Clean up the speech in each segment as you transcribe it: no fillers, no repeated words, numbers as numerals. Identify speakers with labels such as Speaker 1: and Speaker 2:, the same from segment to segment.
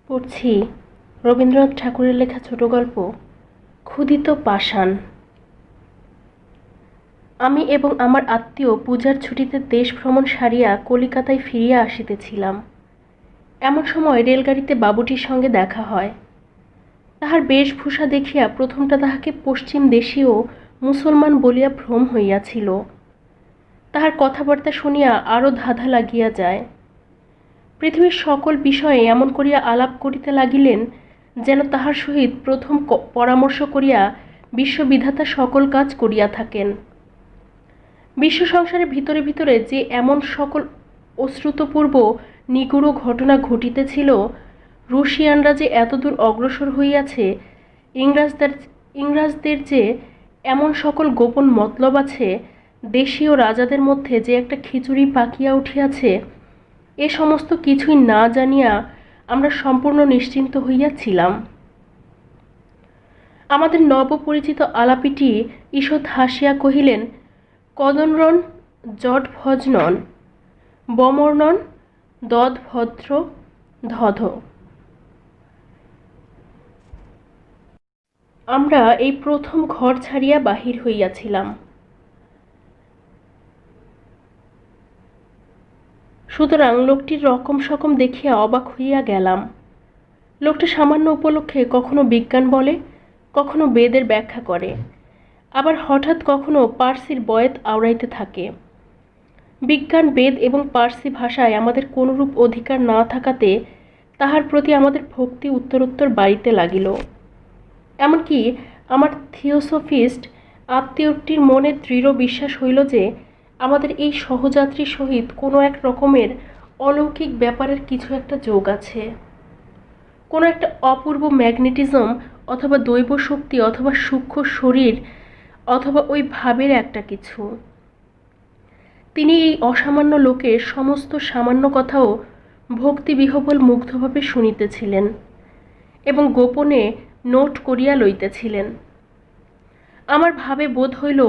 Speaker 1: পড়ছি রবীন্দ্রনাথ ঠাকুরের লেখা ছোট গল্প ক্ষুধিত পাষাণ। আমি এবং আমার আত্মীয় পূজার ছুটিতে দেশ ভ্রমণ সারিয়া কলিকাতায় ফিরিয়া আসিতেছিলাম। এমন সময় রেলগাড়িতে বাবুটির সঙ্গে দেখা হয়। তাহার বেশভূষা দেখিয়া প্রথমটা তাহাকে পশ্চিম দেশীয় মুসলমান বলিয়া ভ্রম হইয়াছিল। তাহার কথাবার্তা শুনিয়া আরও ধাঁধা লাগিয়া যায়। পৃথিবীর সকল বিষয়ে এমন করিয়া আলাপ করিতে লাগিলেন যেন তাহার সহিত প্রথম পরামর্শ করিয়া বিশ্ববিধাতা সকল কাজ করিয়া থাকেন। বিশ্ব সংসারের ভিতরে ভিতরে যে এমন সকল অশ্রুতপূর্ব নিগূঢ় ঘটনা ঘটিতেছিল, রুশিয়ানরা যে এতদূর অগ্রসর হইয়াছে, ইংরাজদের যে এমন সকল গোপন মতলব আছে, দেশীয় রাজাদের মধ্যে যে একটা খিচুড়ি পাকিয়া উঠিয়াছে, এ সমস্ত কিছুই না জানিয়া আমরা সম্পূর্ণ নিশ্চিন্ত হইয়াছিলাম। আমাদের নবপরিচিত আলাপিটি ঈষৎ হাসিয়া কহিলেন, কদনরণ জটভজনন বমর্ণন দদভদ্র ধধ। আমরা এই প্রথম ঘর ছাড়িয়া বাহির হইয়াছিলাম। সুতরাং লোকটির রকম সকম দেখিয়া অবাক হইয়া গেলাম। লোকটা সামান্য উপলক্ষে কখনো বিজ্ঞান বলে, কখনো বেদের ব্যাখ্যা করে, আবার হঠাৎ কখনো পার্সির বয়েত আওড়াইতে থাকে। বিজ্ঞান, বেদ এবং পার্সি ভাষায় আমাদের কোনরূপ অধিকার না থাকাতে তাহার প্রতি আমাদের ভক্তি উত্তরোত্তর বাড়িতে লাগিল। এমনকি আমার থিওসফিস্ট আত্মীয়টির মনে দৃঢ় বিশ্বাস হইল যে আমাদের এই সহযাত্রীর সহিত কোনো এক রকমের অলৌকিক ব্যাপারের কিছু একটা যোগ আছে, কোনো একটা অপূর্ব ম্যাগনেটিজম অথবা দৈব শক্তি অথবা সূক্ষ্ম শরীর অথবা ওই ভাবের একটা কিছু। তিনি এই অসামান্য লোকের সমস্ত সামান্য কথাও ভক্তিবিহ্বল মুগ্ধভাবে শুনিতেছিলেন এবং গোপনে নোট করিয়া লইতেছিলেন। আমার ভাবে বোধ হইল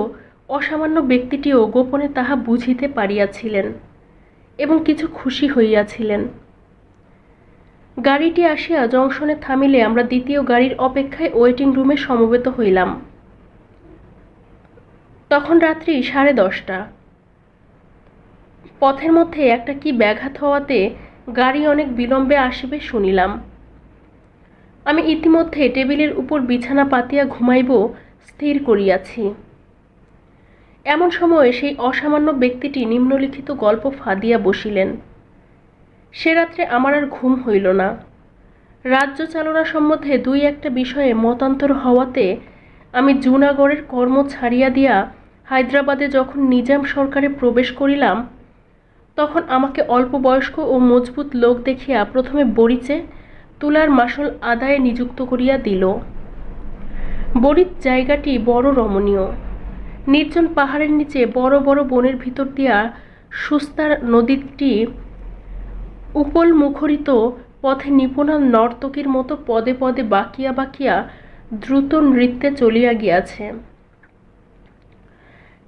Speaker 1: অসামান্য ব্যক্তিটিও গোপনে তাহা বুঝিতে পারিয়াছিলেন এবং কিছু খুশি হইয়াছিলেন। গাড়িটি আসিয়া জংশনে থামিলে আমরা দ্বিতীয় গাড়ির অপেক্ষায় ওয়েটিং রুমে সমবেত হইলাম। তখন রাত্রি 10:30। পথের মধ্যে একটা কি ব্যাঘাত হওয়াতে গাড়ি অনেক বিলম্বে আসিবে শুনিলাম। আমি ইতিমধ্যে টেবিলের উপর বিছানা পাতিয়া ঘুমাইব স্থির করিয়াছি। এমন সময়ে সেই অসামান্য ব্যক্তিটি নিম্নলিখিত গল্প ফাঁদিয়া বসিলেন। সে রাত্রে আমার আর ঘুম হইল না। রাজ্য চালনা সম্বন্ধে দুই একটা বিষয়ে মতান্তর হওয়াতে আমি জুনাগড়ের কর্ম ছাড়িয়া দিয়া হায়দ্রাবাদে যখন নিজাম সরকারে প্রবেশ করিলাম, তখন আমাকে অল্প বয়স্ক ও মজবুত লোক দেখিয়া প্রথমে বরিচে তুলার মাসল আদায়ে নিযুক্ত করিয়া দিল। বরিচ জায়গাটি বড় রমণীয়। নির্জন পাহাড়ের নিচে বড় বড় বনের ভিতর দিয়া সুস্তার নদীটি উপল মুখরিত পথে নিপুণা নর্তকীর মতো পদে পদে বাঁকিয়া বাঁকিয়া দ্রুত নৃত্যে চলিয়া গিয়াছে।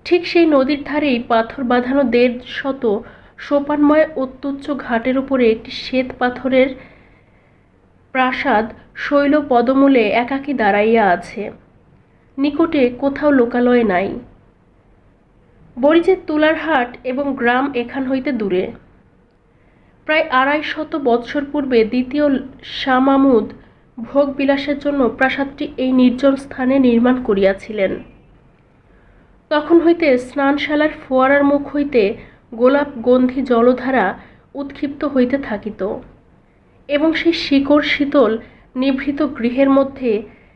Speaker 1: ঠিক সেই নদীর ধারেই পাথর বাঁধানো 150 সোপানময় অত্যুচ্চ ঘাটের উপরে একটি শ্বেত পাথরের প্রাসাদ শৈল পদমূলে একাকী দাঁড়াইয়া আছে। নিকটে কোথাও লোকালয় নাই। বরিচের তুলার হাট এবং গ্রাম এখান হইতে দূরে। প্রায় 250 বৎসর পূর্বে দ্বিতীয় শাহ মাহমুদ ভোগ বিলাসের জন্য প্রাসাদটি এই নির্জন স্থানে নির্মাণ করিয়াছিলেন। তখন হইতে স্নানশালার ফোয়ারার মুখ হইতে গোলাপ গন্ধি জলধারা উৎক্ষিপ্ত হইতে থাকিত এবং সেই শিকড় শীতল নিভৃত গৃহের মধ্যে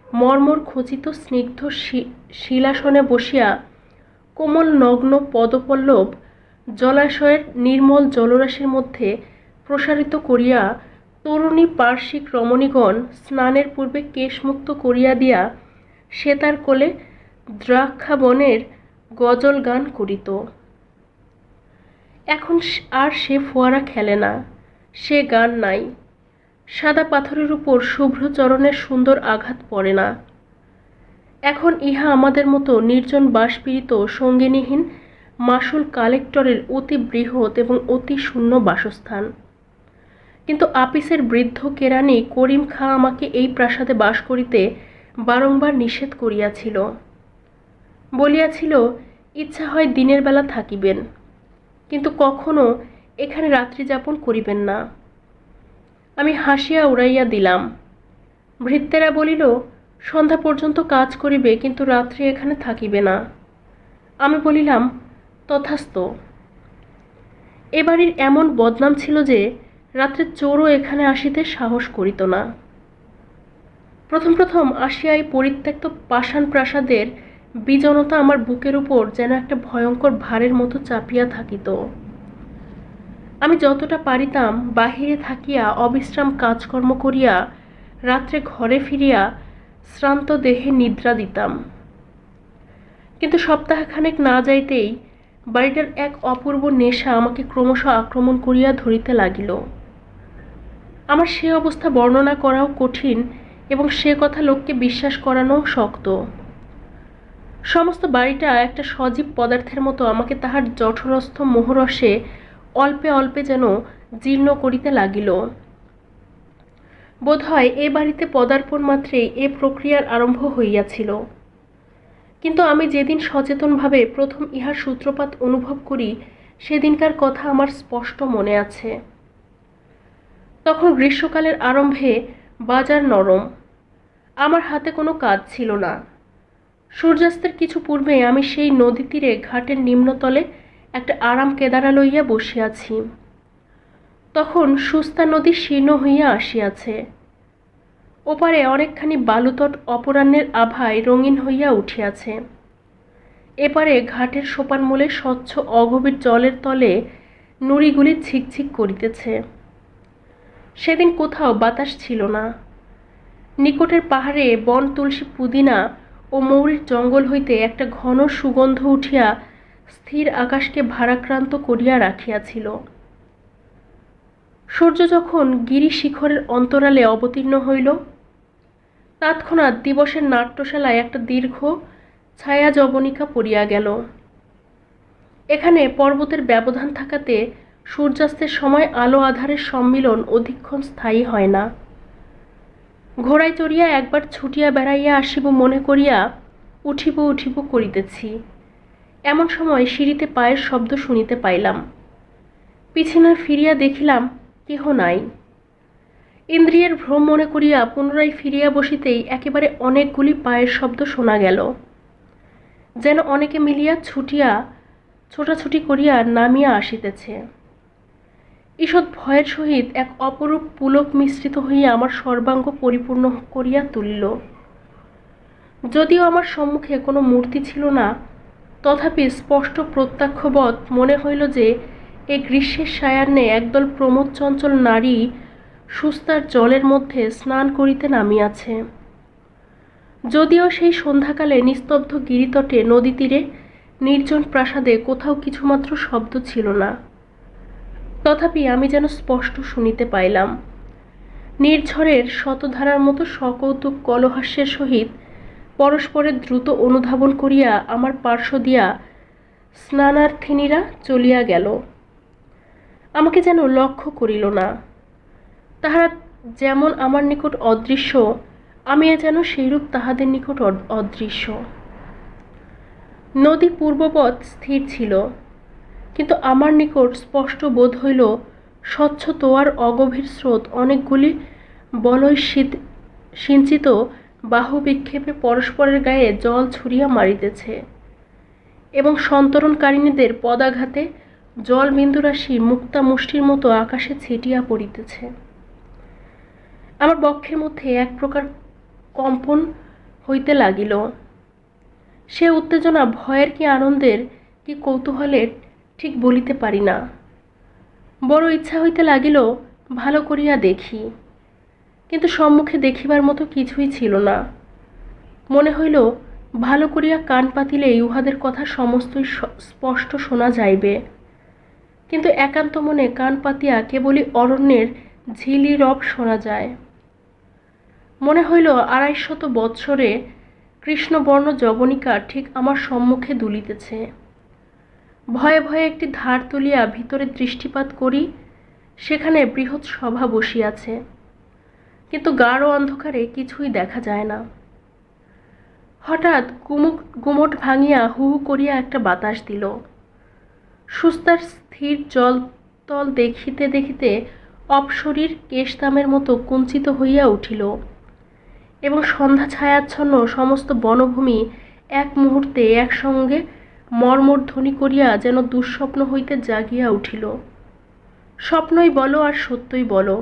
Speaker 1: মর্মর খচিত স্নিগ্ধ শিলাসনে বসিয়া কোমল নগ্ন পদপল্লব জলাশয়ের নির্মল জলরাশির মধ্যে প্রসারিত করিয়া তরুণী পার্শ্বিক রমণীগণ স্নানের পূর্বে কেশমুক্ত করিয়া দিয়া সেতার কোলে দ্রাক্ষাবনের গজল গান করিত। এখন আর সে ফোয়ারা খেলে না, সে গান নাই। সাদা পাথরের উপর শুভ্র চরণের সুন্দর আঘাত পড়ে না। এখন ইহা আমাদের মতো নির্জন বাসপীড়িত সঙ্গিনীহীন মাসুল কালেক্টরের অতি বৃহৎ এবং অতি শূন্য বাসস্থান। কিন্তু আপিসের বৃদ্ধ কেরানি করিম খাঁ আমাকে এই প্রাসাদে বাস করিতে বারংবার নিষেধ করিয়াছিল, বলিয়াছিল ইচ্ছা হয় দিনের বেলা থাকিবেন, কিন্তু কখনো এখানে রাত্রি যাপন করিবেন না। আমি হাসিয়া উড়াইয়া দিলাম। ভৃত্যেরা বলিল সন্ধ্যা পর্যন্ত কাজ করিবে, কিন্তু রাত্রি এখানে থাকিবে না। আমি বলিলাম তথাস্ত। এ বাড়ির এমন বদনাম ছিল যে রাত্রে চোরও এখানে আসিতে সাহস করিত না। প্রথম প্রথম আসিয়া এই পরিত্যক্ত পাষাণ প্রাসাদের বিজনতা আমার বুকের উপর যেন একটা ভয়ঙ্কর ভারের মতো চাপিয়া থাকিত। আমি যতটা পারিতাম বাহিরে থাকিয়া অবিশ্রাম কাজকর্ম করিয়া রাত্রে ঘরে ফিরিয়া শ্রান্ত দেহে নিদ্রা দিতাম। কিন্তু সপ্তাহখানেক না যাইতেই বাড়িটার এক অপূর্ব নেশা আমাকে ক্রমশ আক্রমণ করিয়া ধরিতে লাগিল। আমার সে অবস্থা বর্ণনা করাও কঠিন এবং সে কথা লোককে বিশ্বাস করানোও শক্ত। সমস্ত বাড়িটা একটা সজীব পদার্থের মতো আমাকে তাহার জঠরস্থ মোহরসে অল্পে অল্পে যেন জীর্ণ করিতে লাগিল। বোধহয় এ বাড়িতে পদার্পণ মাত্রেই এ প্রক্রিয়ার আরম্ভ হইয়াছিল। কিন্তু আমি যেদিন সচেতনভাবে প্রথম ইহার সূত্রপাত অনুভব করি সেদিনকার কথা আমার স্পষ্ট মনে আছে। তখন গ্রীষ্মকালের আরম্ভে বাজার নরম, আমার হাতে কোনো কাজ ছিল না। সূর্যাস্তের কিছু পূর্বে আমি সেই নদী তীরে ঘাটের নিম্নতলে একটা আরাম কেদারা লইয়া বসিয়াছি। তখন সুস্তা নদী শীর্ণ হইয়া আসিয়াছে। ওপারে অনেকখানি বালুতট অপরাহ্নের আভায় রঙিন হইয়া উঠিয়াছে। এপারে ঘাটের সোপানমূলে স্বচ্ছ অগভীর জলের তলে নুড়িগুলি ছিকছিক করিতেছে। সেদিন কোথাও বাতাস ছিল না। নিকটের পাহাড়ে বন তুলসী পুদিনা ও মৌরির জঙ্গল হইতে একটা ঘন সুগন্ধ উঠিয়া স্থির আকাশকে ভারাক্রান্ত করিয়া রাখিয়াছিল। সূর্য যখন গিরি শিখরের অন্তরালে অবতীর্ণ হইল, তৎক্ষণাৎ দিবসের নাট্যশালায় একটা দীর্ঘ ছায়া জবনিকা পড়িয়া গেল। এখানে পর্বতের ব্যবধান থাকাতে সূর্যাস্তের সময় আলো আধারের সম্মিলন অধিকক্ষণ স্থায়ী হয় না। ঘোড়ায় চড়িয়া একবার ছুটিয়া বেড়াইয়া আসিব মনে করিয়া উঠিব উঠিব করিতেছি, এমন সময় সিঁড়িতে পায়ের শব্দ শুনিতে পাইলাম। পিছনে ফিরিয়া দেখিলাম কেহ নাই। ইন্দ্রিয়ের ভ্রম মনে করিয়া পুনরায় ফিরিয়া বসিতেই একেবারে অনেকগুলি পায়ের শব্দ শোনা গেল, যেন অনেকে মিলিয়া ছোটাছুটি করিয়া নামিয়া আসিতেছে। ঈষৎ ভয়ের সহিত এক অপরূপ পুলক মিশ্রিত হইয়া আমার সর্বাঙ্গ পরিপূর্ণ করিয়া তুলিল। যদিও আমার সম্মুখে কোনো মূর্তি ছিল না, তথাপি স্পষ্ট প্রত্যক্ষবৎ মনে হইল যে এই গ্রীষ্মের সায়াহ্নে একদল প্রমোদ চঞ্চল নারী সুস্তার জলের মধ্যে স্নান করিতে নামিয়াছে। যদিও সেই সন্ধ্যাকালে নিস্তব্ধ গিরিতটে নদী তীরে নির্জন প্রাসাদে কোথাও কিছুমাত্র শব্দ ছিল না, তথাপি আমি যেন স্পষ্ট শুনিতে পাইলাম। নির্ঝরের শতধারার মতো সকৌতুক কলহাস্যের সহিত পরস্পরের দ্রুত অনুধাবন করিয়া আমার পার্শ্ব দিয়া স্নানার্থিনীরা চলিয়া গেল। আমাকে যেন লক্ষ্য করিল না। তাহারা যেমন আমার নিকট অদৃশ্য, আমি যেন সেইরূপ তাহাদের নিকট অদৃশ্য। নদী পূর্ববৎ স্থির ছিল, কিন্তু আমার নিকট স্পষ্ট বোধ হইল স্বচ্ছ তোয়ার অগভীর স্রোত অনেকগুলি বলয় সিঞ্চিত বাহু বিক্ষেপে পরস্পরের গায়ে জল ছুঁড়িয়া মারিতেছে এবং সন্তরণকারিণীদের পদাঘাতে জল বিন্দুরাশি মুক্তা মুষ্টির মতো আকাশে ছিটিয়া পড়িতেছে। আমার বক্ষের মধ্যে এক প্রকার কম্পন হইতে লাগিল। সে উত্তেজনা ভয়ের কি আনন্দের কি কৌতূহলের ঠিক বলিতে পারি না। বড় ইচ্ছা হইতে লাগিল ভালো করিয়া দেখি, কিন্তু সম্মুখে দেখিবার মতো কিছুই ছিল না। মনে হইল ভালো করিয়া কান পাতিলেই উহাদের কথা সমস্তই স্পষ্ট শোনা যাইবে, কিন্তু একান্ত মনে কান পাতিয়া কেবলই অরণ্যের ঝিলি রব শোনা যায়। মনে হইল ২৫০ বৎসরে কৃষ্ণবর্ণ যবনিকা ঠিক আমার সম্মুখে দুলিতেছে। ভয়ে ভয়ে একটি ধার তুলিয়া ভিতরে দৃষ্টিপাত করি, সেখানে বৃহৎ সভা বসিয়াছে, কিন্তু গাঢ় অন্ধকারে কিছুই দেখা যায় না। হঠাৎ গুমট ভাঙিয়া হু হু করিয়া একটা বাতাস দিল। সুস্তার স্থির জলতল দেখিতে দেখিতে অপশরীর কেশদামের মতো কুঞ্চিত হইয়া উঠিল, এবং সন্ধ্যা ছায়াচ্ছন্ন সমস্ত বনভূমি এক মুহূর্তে একসঙ্গে মর্মর ধ্বনি করিয়া যেন দুঃস্বপ্ন হইতে জাগিয়া উঠিল। স্বপ্নই বলো আর সত্যই বলো,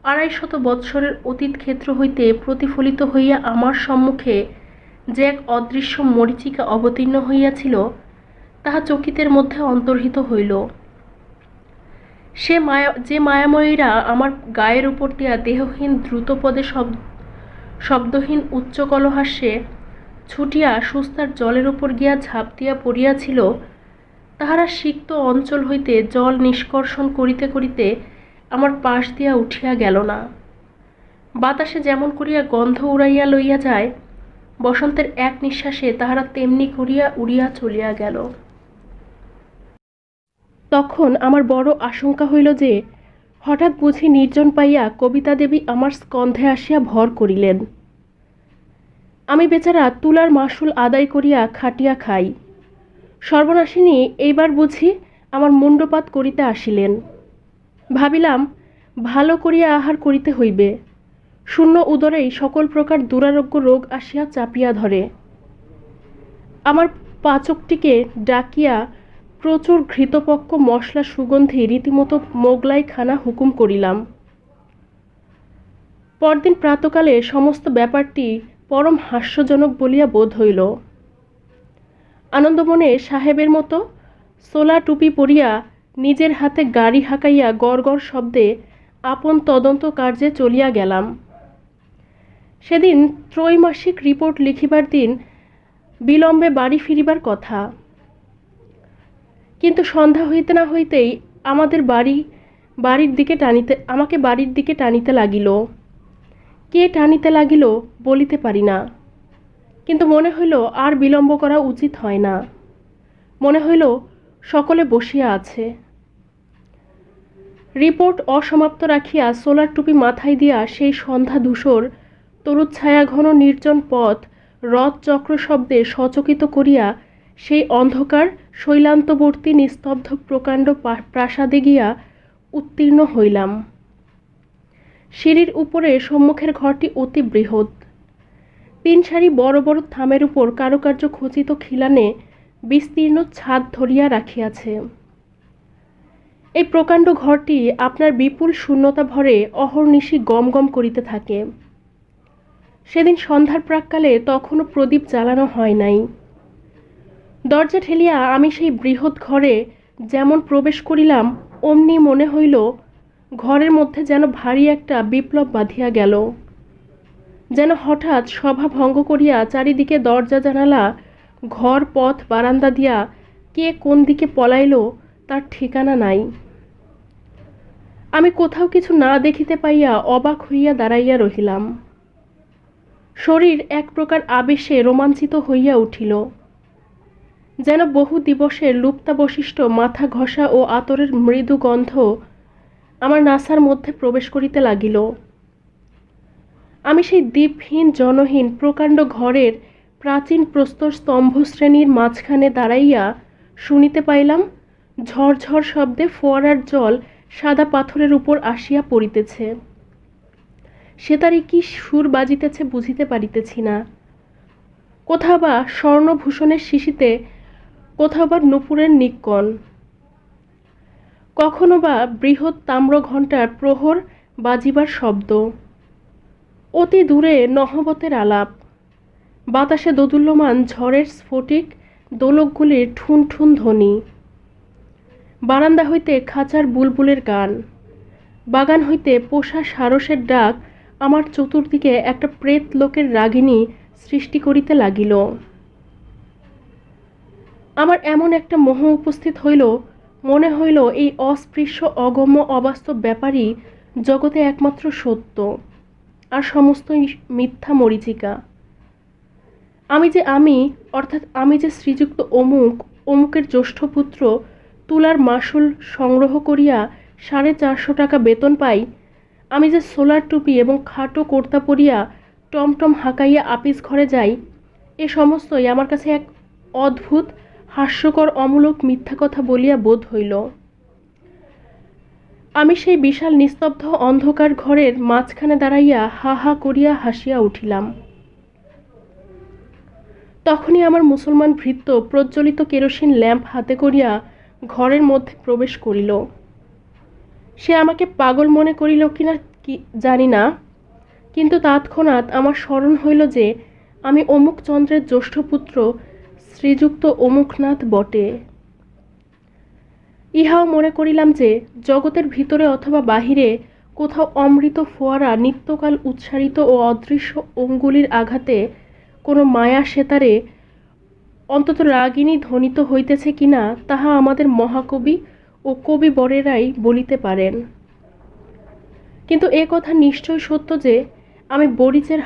Speaker 1: 250 বৎসরের অতীত ক্ষেত্র হইতে প্রতিফলিত হইয়া আমার সম্মুখে যে এক অদৃশ্য মরীচিকা অবতীর্ণ হইয়াছিল, তাহা চকিতের মধ্যে অন্তর্হিত হইল। যে মায়াময়ীরা আমার গায়ের উপর দিয়া দেহহীন দ্রুতপদে শব্দহীন উচ্চ কলহাস্যে ছুটিয়া সুস্তার জলের উপর গিয়া ঝাঁপ দিয়া পড়িয়াছিল, তাহারা সিক্ত অঞ্চল হইতে জল নিষ্কর্ষণ করিতে করিতে আমার পাশ দিয়া উঠিয়া গেল না। বাতাসে যেমন করিয়া গন্ধ উড়াইয়া লইয়া যায়, বসন্তের এক নিঃশ্বাসে তাহারা তেমনি করিয়া উড়িয়া চলিয়া গেল। তখন আমার বড় আশঙ্কা হইল যে হঠাৎ বুঝি নির্জন পাইয়া কবিতা দেবী আমার স্কন্ধে আসিয়া ভর করিলেন। আমি বেচারা তুলার মাসুল আদায় করিয়া খাটিয়া খাই, সর্বনাশিনী এইবার বুঝি আমার মুণ্ডপাত করিতে আসিলেন। ভাবিলাম, ভালো করিয়া আহার করিতে হইবে, শূন্য উদরেই সকল প্রকার দুরারোগ্য রোগ আসিয়া চাপিয়া ধরে। আমার পাচকটিকে ডাকিয়া প্রচুর ঘৃতপক্ক মশলা সুগন্ধি রীতিমতো মোগলাই খানা হুকুম করিলাম। পরদিন প্রাতকালে সমস্ত ব্যাপারটি পরম হাস্যজনক বলিয়া বোধ হইল। আনন্দমনে সাহেবের মতো সোলা টুপি পরিয়া নিজের হাতে গাড়ি হাঁকাইয়া গড় গড় শব্দে আপন তদন্ত কার্যে চলিয়া গেলাম। সেদিন ত্রৈমাসিক রিপোর্ট লিখিবার দিন, বিলম্বে বাড়ি ফিরিবার কথা, কিন্তু সন্ধ্যা হইতে না হইতেই আমাকে বাড়ির দিকে টানিতে লাগিল। কে টানিতে লাগিল বলিতে পারি না, কিন্তু মনে হইল আর বিলম্ব করা উচিত হয় না। মনে হইল সকলে বসিয়া আছে। রিপোর্ট অসমাপ্ত রাখিয়া সোলার টুপি মাথায় দিয়া সেই সন্ধ্যা ধূসর তরুচ্ছায়াঘন নির্জন পথ রথ চক্র শব্দে সচকিত করিয়া সেই অন্ধকার শৈলান্তবর্তী নিস্তব্ধ প্রকাণ্ড প্রাসাদে গিয়া উত্তীর্ণ হইলাম। সিঁড়ির উপরে সম্মুখের ঘরটি অতি বৃহৎ। 3 সারি বড় বড় থামের উপর কারুকার্য খচিত খিলানে বিস্তীর্ণ ছাদ ধরিয়া রাখিয়াছে। এই প্রকাণ্ড ঘরটি আপনার বিপুল শূন্যতা ভরে অহর্নিশি গম গম করিতে থাকে। সেদিন সন্ধ্যার প্রাক্কালে তখনও প্রদীপ জ্বালানো হয় নাই। দরজা ঠেলিয়া আমি সেই বৃহৎ ঘরে যেমন প্রবেশ করিলাম, অমনি মনে হইল ঘরের মধ্যে যেন ভারী একটা বিপ্লব বাঁধিয়া গেল। যেন হঠাৎ সভা ভঙ্গ করিয়া চারিদিকে দরজা জানালা, ঘর, পথ, বারান্দা দিয়া কে কোন দিকে পলাইল তার ঠিকানা নাই। আমি কোথাও কিছু না দেখিতে পাইয়া অবাক হইয়া দাঁড়াইয়া রহিলাম। শরীর এক প্রকার আবেশে রোমাঞ্চিত হইয়া উঠিল। যেন বহু দিবসের লুপ্তাবশিষ্ট মাথা ঘষা ও আতরের মৃদু গন্ধ আমার নাসার মধ্যে প্রবেশ করিতে লাগিল। আমি সেই দ্বীপহীন জনহীন প্রকাণ্ড ঘরের প্রাচীন প্রস্তর স্তম্ভ শ্রেণীর মাঝখানে দাঁড়াইয়া শুনিতে পাইলাম ঝরঝর শব্দে ফোয়ারার জল সাদা পাথরের উপর আসিয়া পড়িতেছে। সে তারই কি সুর বাজিতেছে বুঝিতে পারিতেছি না। কোথাও বা স্বর্ণভূষণের শিশিতে, কোথাও বা নূপুরের নিক্কণ, কখনো বা বৃহৎ তাম্র ঘণ্টার প্রহর বাজিবার শব্দ। অতি দূরে নহবতের আলাপ, বাতাসে দোদুল্যমান ঝড়ের স্ফটিক দোলকগুলির ঠুন ঠুন ধ্বনি, বারান্দা হইতে খাঁচার বুলবুলের গান, বাগান হইতে পোষা সারসের ডাক আমার চতুর্দিকে একটা প্রেত লোকের রাগিনী সৃষ্টি করিতে লাগিল। আমার এমন একটা মোহ উপস্থিত হইল, মনে হইল এই অস্পৃশ্য অগম্য অবাস্তব ব্যাপারই জগতে একমাত্র সত্য, আর সমস্তই মিথ্যা মরীচিকা। অর্থাৎ আমি যে শ্রীযুক্ত অমুকের জ্যেষ্ঠ পুত্র, তুলার মাসুল সংগ্রহ করিয়া 450 টাকা বেতন পাই, আমি যে সোলার টুপি এবং খাটো কুর্তা পরিয়া টমটম হাঁকাইয়া আপিস ঘরে যাই, এ সমস্তই আমার কাছে এক অদ্ভুত হাস্যকর অমূলক মিথ্যা কথা বলিয়া বোধ হইল। আমি সেই বিশাল নিস্তব্ধ অন্ধকার ঘরের মাঝখানে দাঁড়াইয়া হা হা করিয়া হাসিয়া উঠিলাম। তখনই আমার মুসলমান ভৃত্য প্রজ্বলিত কেরোসিন ল্যাম্প হাতে করিয়া ঘরের মধ্যে প্রবেশ করিল। সে আমাকে পাগল মনে করিল কিনা কি জানি না, কিন্তু তৎক্ষণাৎ আমার স্মরণ হইল যে আমি অমুক চন্দ্রের জ্যেষ্ঠ পুত্র শ্রীযুক্ত অমুকনাথ বটে। ইহাও মনে করিলাম যে জগতের ভিতরে অথবা বাহিরে কোথাও অমৃত ফোয়ারা নিত্যকাল উচ্চারিত ও অদৃশ্য অঙ্গুলির আঘাতে কোনো মায়া সেতারে অন্তত রাগিনী ধ্বনিত হইতেছে কিনা তাহা আমাদের মহাকবি ও কবিবরেরাই বলিতে পারেন। কিন্তু এ কথা নিশ্চয় সত্য যে আমি বরিচের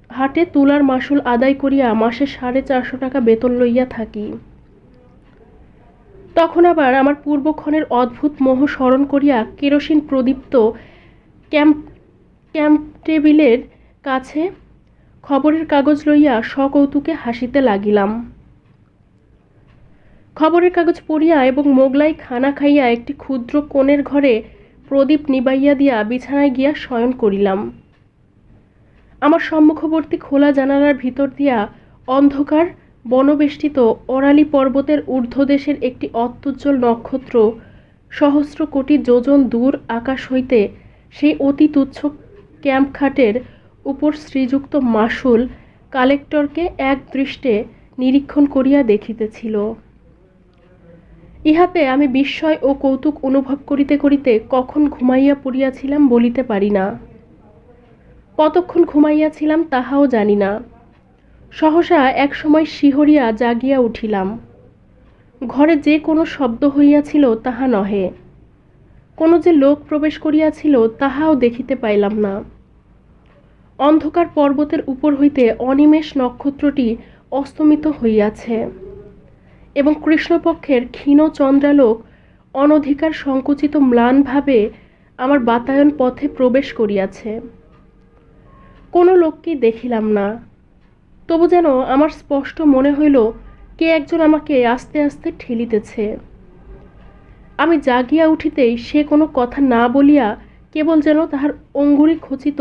Speaker 1: হাটে তুলার মাসুল আদায় করিয়া মাসে 450 টাকা বেতন লইয়া থাকি। তখন আবার আমার পূর্বক্ষণের অদ্ভুত মোহ স্মরণ করিয়া কেরোসিন প্রদীপ্ত ক্যাম্প টেবিলের কাছে খবরের কাগজ লইয়া সকৌতুকে হাসিতে লাগিলাম। খবরের কাগজ পড়িয়া এবং মোগলাই খানা খাইয়া একটি ক্ষুদ্র কোণের ঘরে প্রদীপ নিবাইয়া দিয়া বিছানায় গিয়া শয়ন করিলাম। আমার সম্মুখবর্তী খোলা জানালার ভিতর দিয়া অন্ধকার বনবেষ্টিত অরালি পর্বতের ঊর্ধ্বদেশের একটি অত্যুজ্জ্বল নক্ষত্র সহস্র কোটি যোজন দূর আকাশ হইতে সেই অতি তুচ্ছ ক্যাম্প খাটের উপর শ্রীযুক্ত মাসুল কালেক্টরকে এক দৃষ্টে নিরীক্ষণ করিয়া দেখিতেছিল। ইহাতে আমি বিস্ময় ও কৌতুক অনুভব করিতে করিতে কখন ঘুমাইয়া পড়িয়াছিলাম বলিতে পারি না। কতক্ষণ ঘুমাইয়াছিলাম তাহাও জানি না। সহসা এক সময় শিহরিয়া জাগিয়া উঠিলাম। ঘরে যে কোনো শব্দ হইয়াছিল তাহা নহে, কোনো যে লোক প্রবেশ করিয়াছিল তাহাও দেখিতে পাইলাম না। অন্ধকার পর্বতের উপর হইতে অনিমেষ নক্ষত্রটি অস্তমিত হইয়াছে এবং কৃষ্ণপক্ষের ক্ষীণ চন্দ্রালোক অনধিকার সংকুচিত ম্লানভাবে আমার বাতায়ন পথে প্রবেশ করিয়াছে। কোনো লোককেই দেখিলাম না, তবু যেন আমার স্পষ্ট মনে হইল কে একজন আমাকে আস্তে আস্তে ঠেলিতেছে। আমি জাগিয়া উঠিতেই সে কোনো কথা না বলিয়া কেবল যেন তাহার অঙ্গুলি খচিত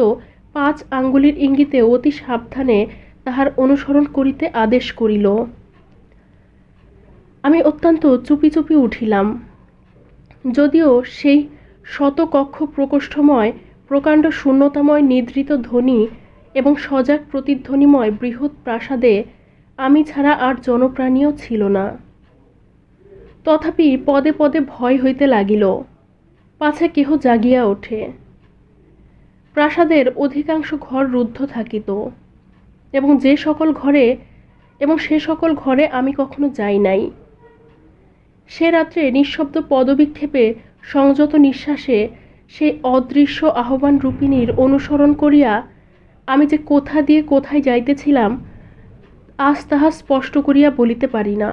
Speaker 1: 5 আঙ্গুলির ইঙ্গিতে অতি সাবধানে তাহার অনুসরণ করিতে আদেশ করিল। আমি অত্যন্ত চুপি চুপি উঠিলাম, যদিও সেই শতকক্ষ প্রকোষ্ঠময় প্রকাণ্ড শূন্যতাময় নিদ্রিত ধ্বনি এবং সজাগ প্রতিধ্বনিময় বৃহৎ প্রাসাদে আমি ছাড়া আর জনপ্রাণীও ছিল না। তথাপি পদে পদে ভয় হইতে লাগিল, পাছে কেহ জাগিয়া ওঠে। প্রাসাদের অধিকাংশ ঘর রুদ্ধ থাকিত এবং সে সকল ঘরে আমি কখনো যাই নাই। সে রাত্রে নিঃশব্দ পদবিক্ষেপে সংযত নিঃশ্বাসে সেই অদৃশ্য আহ্বান রূপিণীর অনুসরণ করিয়া আমি যে কোথা দিয়ে কোথায় যাইতেছিলাম আজ তাহা স্পষ্ট করিয়া বলিতে পারি না।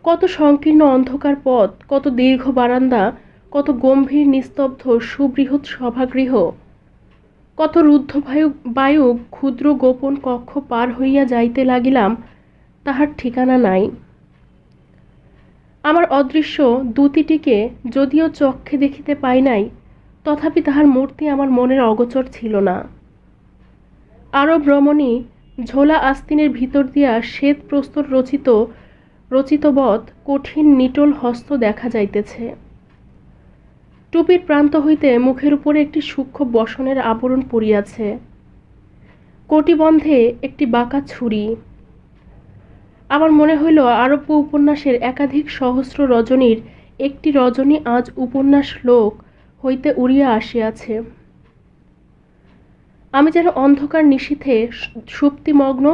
Speaker 1: কত সংকীর্ণ অন্ধকার পথ, কত দীর্ঘ বারান্দা, কত গম্ভীর নিস্তব্ধ সুবৃহৎ সভাগৃহ, কত রুদ্ধ বায়ু ক্ষুদ্র গোপন কক্ষ পার হইয়া যাইতে লাগিলাম, তাহার ঠিকানা নাই। আমার অদৃশ্য দূতিটিকে যদিও চক্ষে দেখিতে পাই নাই, তথাপি তাহার মূর্তি আমার মনের অগোচর ছিল না। আরব রমণী ঝোলা আস্তিনের ভিতর দিয়া শ্বেত প্রস্তর রচিতবৎ কঠিন নিটোল হস্ত দেখা যাইতেছে। টুপির প্রান্ত হইতে মুখের উপরে একটি সূক্ষ্ম বসনের আবরণ পড়িয়াছে। কটিবন্ধে একটি বাঁকা ছুরি। আমার মনে হইল আরব্য উপন্যাসের একাধিক সহস্র রজনীর একটি রজনী আজ উপন্যাস লোক হইতে উড়িয়া আসিয়াছে। আমি যেন অন্ধকার নিশীথে সুপ্তিমগ্ন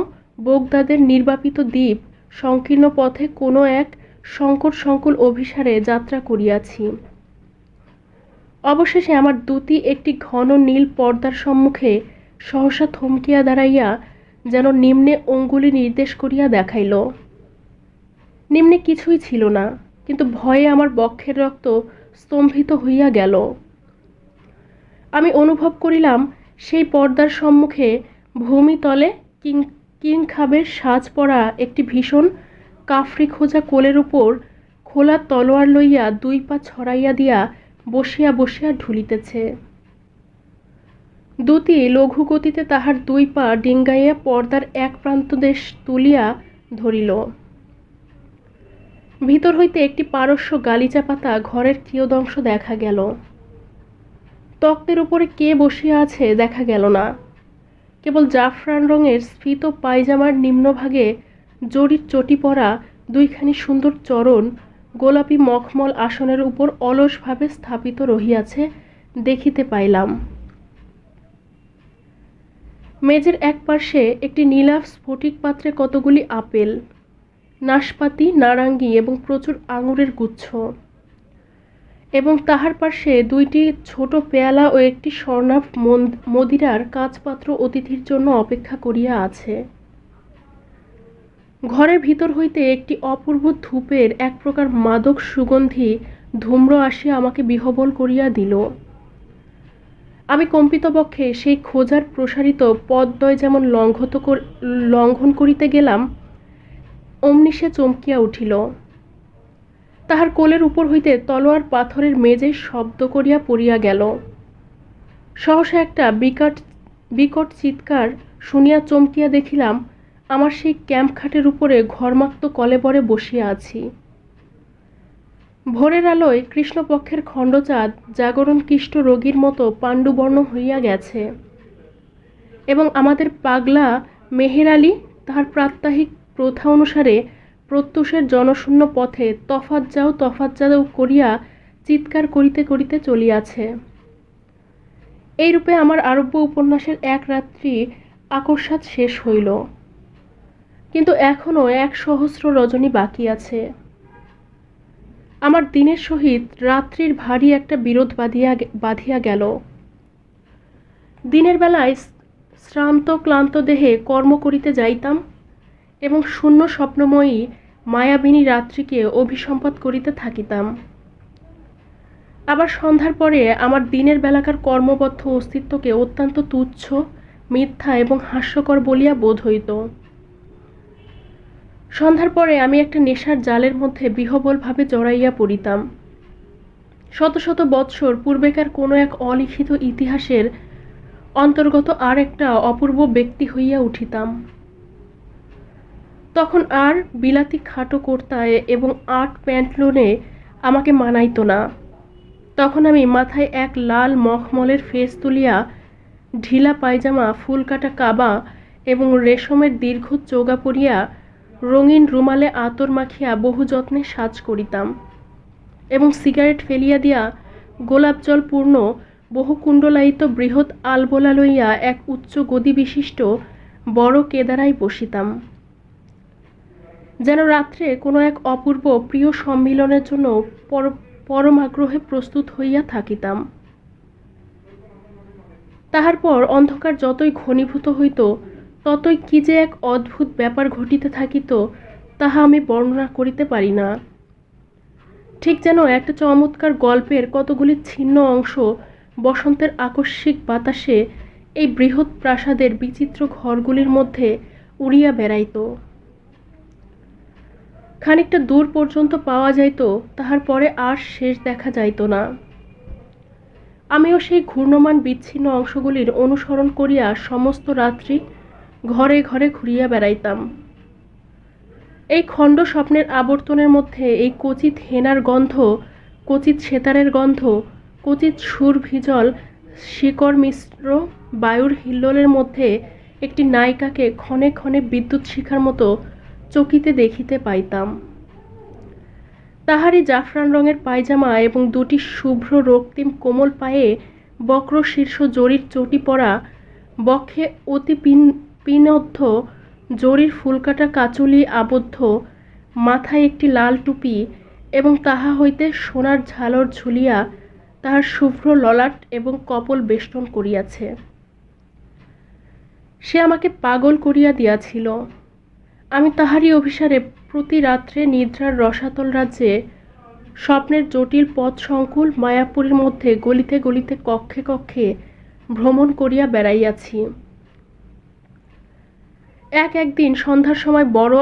Speaker 1: বোগদাদের নির্বাপিত দ্বীপ সংকীর্ণ পথে কোনো এক সংকট সংকুল অভিসারে যাত্রা করিয়াছি। অবশেষে আমার দূতি একটি ঘন নীল পর্দার সম্মুখে সহসা থমকিয়া দাঁড়াইয়া যেন নিম্নে অঙ্গুলি নির্দেশ করিয়া দেখাইল। নিম্নে কিছুই ছিল না, কিন্তু ভয়ে আমার বক্ষের রক্ত স্তম্ভিত হইয়া গেল। আমি অনুভব করিলাম সেই পর্দার সম্মুখে ভূমিতলে কিংখাবের সাজ পরা একটি ভীষণ কাফরি খোঁজা কোলের উপর খোলা তলোয়ার লইয়া 2 পা ছড়াইয়া দিয়া বসিয়া বসিয়া ঢুলিতেছে। দুটি লঘু গতিতে তাহার 2 পা ডিঙ্গাইয়া পর্দার এক প্রান্তদেশ তুলিয়া ধরিল। ভিতর হইতে একটি পারস্য গালিচা পাতা ঘরের কিয়দংশ দেখা গেল। তক্তের উপরে কে বসিয়া আছে দেখা গেল না। কেবল জাফরান রঙের স্ফীত পায়জামার নিম্নভাগে জরির চটি পরা 2খানি সুন্দর চরণ গোলাপি মখমল আসনের উপর অলসভাবে স্থাপিত রহিয়াছে দেখিতে পাইলাম। মেজের এক পার্শ্বে একটি নীলাভ স্ফটিক পাত্রে কতগুলি আপেল, নাশপাতি, নারাঙ্গি এবং প্রচুর আঙুরের গুচ্ছ, এবং তাহার পাশে 2টি ছোট পেয়ালা ও একটি স্বর্ণাভ মদিরার কাঁচপাত্র অতিথির জন্য অপেক্ষা করিয়া আছে। ঘরের ভিতর হইতে একটি অপূর্ব ধূপের এক প্রকার মাদক সুগন্ধি ধূম্র আসিয়া আমাকে বিহ্বল করিয়া দিল। আমি কম্পিত বক্ষে সেই খোঁজার প্রসারিত পদদ্বয় যেমন লঙ্ঘন করিতে গেলাম, অমনি সে চমকিয়া উঠিল। তাহার কোলের উপর হইতে তলোয়ার পাথরের মেজে শব্দ করিয়া পড়িয়া গেল। সহসা একটা বিকট চিৎকার শুনিয়া চমকিয়া দেখিলাম আমার সেই ক্যাম্প খাটের উপরে ঘর্মাক্ত কলেবরে বসিয়া আছি। ভোরের আলোয় কৃষ্ণপক্ষের খণ্ডচাঁদ জাগরণ কিষ্ট রোগীর মতো পাণ্ডুবর্ণ হইয়া গেছে, এবং আমাদের পাগলা মেহের আলী তাহার প্রাত্যহিক প্রথা অনুসারে প্রত্যুষের জনশূন্য পথে তফাৎ যাও করিয়া চিৎকার করিতে করিতে চলিয়াছে। এইরূপে আমার আরব্য উপন্যাসের এক রাত্রি আকস্মাৎ শেষ হইল, কিন্তু এখনও 100 রজনী বাকি আছে। আমার দিনের সহিত রাত্রির ভারী একটা বিরোধ বাঁধিয়া গেল। দিনের বেলায় শ্রান্ত ক্লান্ত দেহে কর্ম করিতে যাইতাম এবং শূন্য স্বপ্নময়ী মায়াবিনী রাত্রিকে অভিসম্পাত করিতে থাকিতাম। আবার সন্ধ্যার পরে আমার দিনের বেলাকার কর্মবদ্ধ অস্তিত্বকে অত্যন্ত তুচ্ছ, মিথ্যা এবং হাস্যকর বলিয়া বোধ হইত। সন্ধ্যার পরে আমি একটা নেশার জালের মধ্যে বিহ্বলভাবে জড়াইয়া পড়িতাম। শত শত বৎসর পূর্বেকার কোনো এক অলিখিত ইতিহাসের অন্তর্গত আর একটা অপূর্ব ব্যক্তি হইয়া উঠিতাম। তখন আর বিলাতি খাটো কুর্তায় এবং 8 প্যান্টলুনে আমাকে মানাইত না। তখন আমি মাথায় এক লাল মখমলের ফেস তুলিয়া ঢিলা পায়জামা, ফুলকাটা কাবা এবং রেশমের দীর্ঘ চোগা পরিয়া রঙিন রুমালে আতর মাখিয়া বহু যত্নে সাজ করিতাম, এবং সিগারেট ফেলিয়া দিয়া গোলাপ জল পূর্ণ বহু কুণ্ডলায়িত বৃহৎ আলবোলা লইয়া এক উচ্চ গদি বিশিষ্ট বড় কেদারায় বসিতাম, যেন রাত্রে কোনো এক অপূর্ব প্রিয় সম্মিলনের জন্য পরম আগ্রহে প্রস্তুত হইয়া থাকিতাম। তাহার পর অন্ধকার যতই ঘনীভূত হইত, ততই কি যে এক অদ্ভুত ব্যাপার ঘটিতে থাকিত, তাহা আমি বর্ণনা করিতে পারি না। ঠিক যেন একটা চমৎকার গল্পের কতগুলি ছিন্ন অংশ বসন্তের আকস্মিক বাতাসে এই বৃহৎ প্রাসাদের বিচিত্র ঘরগুলির মধ্যে উড়িয়া বেড়াইত। খানিকটা দূর পর্যন্ত পাওয়া যাইত, তাহার পরে আর শেষ দেখা যাইত না। আমিও সেই ঘূর্ণমান বিচ্ছিন্ন অংশগুলির অনুসরণ করিয়া সমস্ত রাত্রি ঘরে ঘরে ঘুরিয়া বেড়াইতাম। এই খণ্ড স্বপ্নের আবর্তনের মধ্যে এই কচিত হেনার গন্ধ, কচিত সেতারের গন্ধ, কচিত সুর ভিজল শিকড় মিশ্র বায়ুর হিল্লোলের মধ্যে একটি নায়িকাকে ক্ষণে ক্ষণে বিদ্যুৎ শিখার মতো চকিতে দেখিতে পাইতাম। তাহারই জাফরান রঙের পায়জামা এবং 2টি শুভ্র রক্তিম কোমল পায়ে বক্র শীর্ষ জরির চটি পরা, বক্ষে অতি পিনদ্ধ জরির ফুলকাটা কাচুলি আবদ্ধ, মাথায় একটি লাল টুপি এবং তাহা হইতে সোনার ঝালর ঝুলিয়া তাহার শুভ্র ললাট এবং কপল বেষ্টন করিয়াছে। সে আমাকে পাগল করিয়া দিয়াছিল। আমি তাহারই অভিসারে প্রতি রাত্রে নিদ্রার রসাতল রাজ্যে স্বপ্নের জটিল পথ সংকুল মায়াপুরীর মধ্যে গলিতে গলিতে কক্ষে কক্ষে ভ্রমণ করিয়া বেড়াইয়াছি। একদিন সন্ধ্যার সময় বড়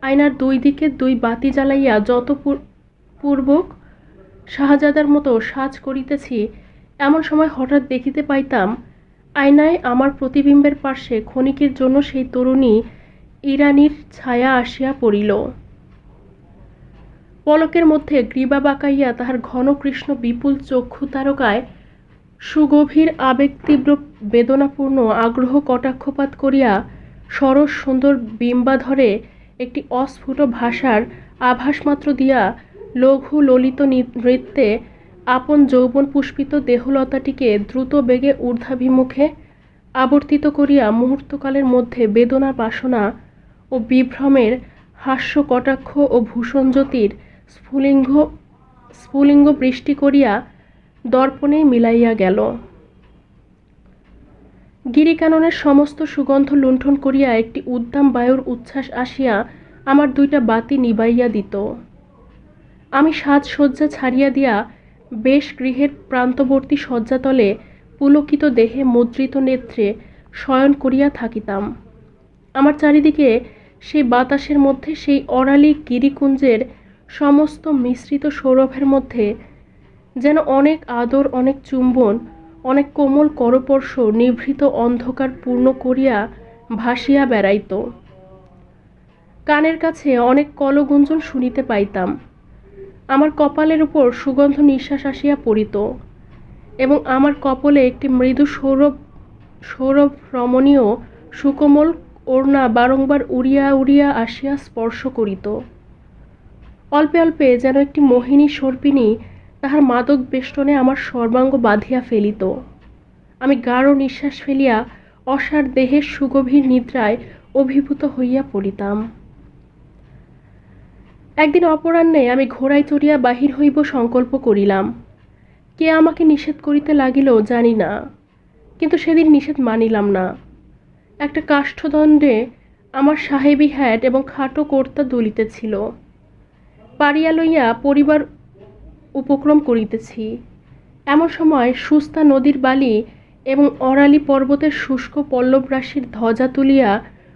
Speaker 1: আয়নার দুই দিকে দুই বাতি জ্বালাইয়া যত পূর্বক শাহজাদার মতো সাজ করিতেছি, এমন সময় হঠাৎ দেখিতে পাইতাম আয়নায় আমার প্রতিবিম্বের পার্শ্বে ক্ষণিকের জন্য সেই তরুণী ইরানীর ছায়া আসিয়া পড়িল। পলকের মধ্যে গ্রীবা বাঁকাইয়া তাহার ঘন কৃষ্ণ বিপুল চক্ষু তারকায় সুগভীর আবেগতীব্র বেদনাপূর্ণ আগ্রহ কটাক্ষপাত করিয়া সরস সুন্দর বিম্বাধরে একটি অস্ফুট ভাষার আভাসমাত্র দিয়া লঘু ললিত নৃত্যে আপন যৌবন পুষ্পিত দেহলতাটিকে দ্রুত বেগে ঊর্ধ্বাভিমুখে আবর্তিত করিয়া মুহূর্তকালের মধ্যে বেদনার বাসনা ও বিভ্রমের হাস্য কটাক্ষ ও ভূষণজ্যোতির স্ফুলিঙ্গ বৃষ্টি করিয়া দর্পণেই মিলাইয়া গেল। গিরিকাননের সমস্ত সুগন্ধ লুণ্ঠন করিয়া একটি উদ্দাম বায়ুর উচ্ছ্বাস আসিয়া আমার দুইটা বাতি নিবাইয়া দিত। আমি সাজসজ্জা ছাড়িয়া দিয়া বেশ গৃহের প্রান্তবর্তী শয্যাতলে পুলকিত দেহে মুদ্রিত নেত্রে শয়ন করিয়া থাকিতাম। আমার চারিদিকে সেই বাতাসের মধ্যে সেই অরালি গিরিকুঞ্জের সমস্ত মিশ্রিত সৌরভের মধ্যে যেন অনেক আদর, অনেক চুম্বন, অনেক কোমল করস্পর্শ নিভৃত অন্ধকার পূর্ণ করিয়া ভাসিয়া বেড়াইত। কানের কাছে অনেক কলগুঞ্জন শুনিতে পাইতাম। আমার কপালের উপর সুগন্ধ নিঃশ্বাস আসিয়া পড়িত এবং আমার কপলে একটি মৃদু সৌরভ রমণীয় সুকোমল ওড়না বারংবার উড়িয়া উড়িয়া আসিয়া স্পর্শ করিত। অল্পে অল্পে যেন একটি মোহিনী সর্পিণী তাহার মাদক বেষ্টনে আমার সর্বাঙ্গ বাঁধিয়া ফেলিত। আমি গাঢ় নিঃশ্বাস ফেলিয়া অসার দেহের সুগভীর নিদ্রায় অভিভূত হইয়া পড়িতাম। একদিন অপরাহ্নে আমি ঘোড়ায় চড়িয়া বাহির হইব সংকল্প করিলাম। কে আমাকে নিষেধ করিতে লাগিল জানি না, কিন্তু সেদিন নিষেধ মানিলাম না। একটা কাষ্ঠদণ্ডে আমার সাহেবী হ্যাট এবং খাটো কর্তা দুলিতেছিল। পাড়িয়া লইয়া পরিবার উপক্রম করিতেছি। এমন সময় সুস্তা নদীর বালি এবং অরালি পর্বতের শুষ্ক পল্লবরাশির ধ্বজা তুলিয়া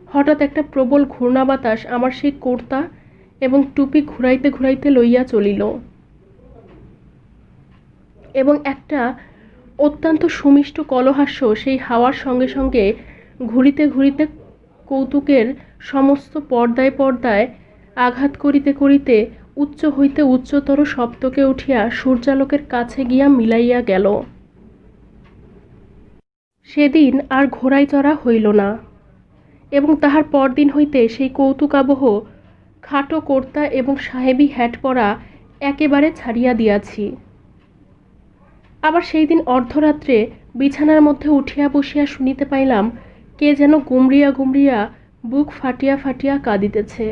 Speaker 1: হঠাৎ একটা প্রবল ঘূর্ণা বাতাস আমার সেই কর্তা এবং টুপি ঘুরাইতে ঘুরাইতে লইয়া চলিল এবং একটা অত্যন্ত সুমিষ্ট কলহাস্য সেই হাওয়ার সঙ্গে সঙ্গে ঘুরিতে ঘুরিতে কৌতুকের সমস্ত পর্দায় পর্দায় আঘাত করিতে করিতে উচ্চ হইতে উচ্চতর সপ্তকে উঠিয়া সূর্যালোকের কাছে গিয়া মিলাইয়া গেল। সেদিন আর ঘোড়ায় চড়া হইল না এবং তাহার পরদিন হইতে সেই কৌতুকাবহ খাটো কর্তা এবং সাহেবী হ্যাট পরা একেবারে ছাড়িয়া দিয়াছি। আবার সেই দিন অর্ধরাত্রে বিছানার মধ্যে উঠিয়া বসিয়া শুনিতে পাইলাম কে যেন গুমরিয়া গুমরিয়া বুক ফাটিয়া ফাটিয়া কাঁদিতেছে।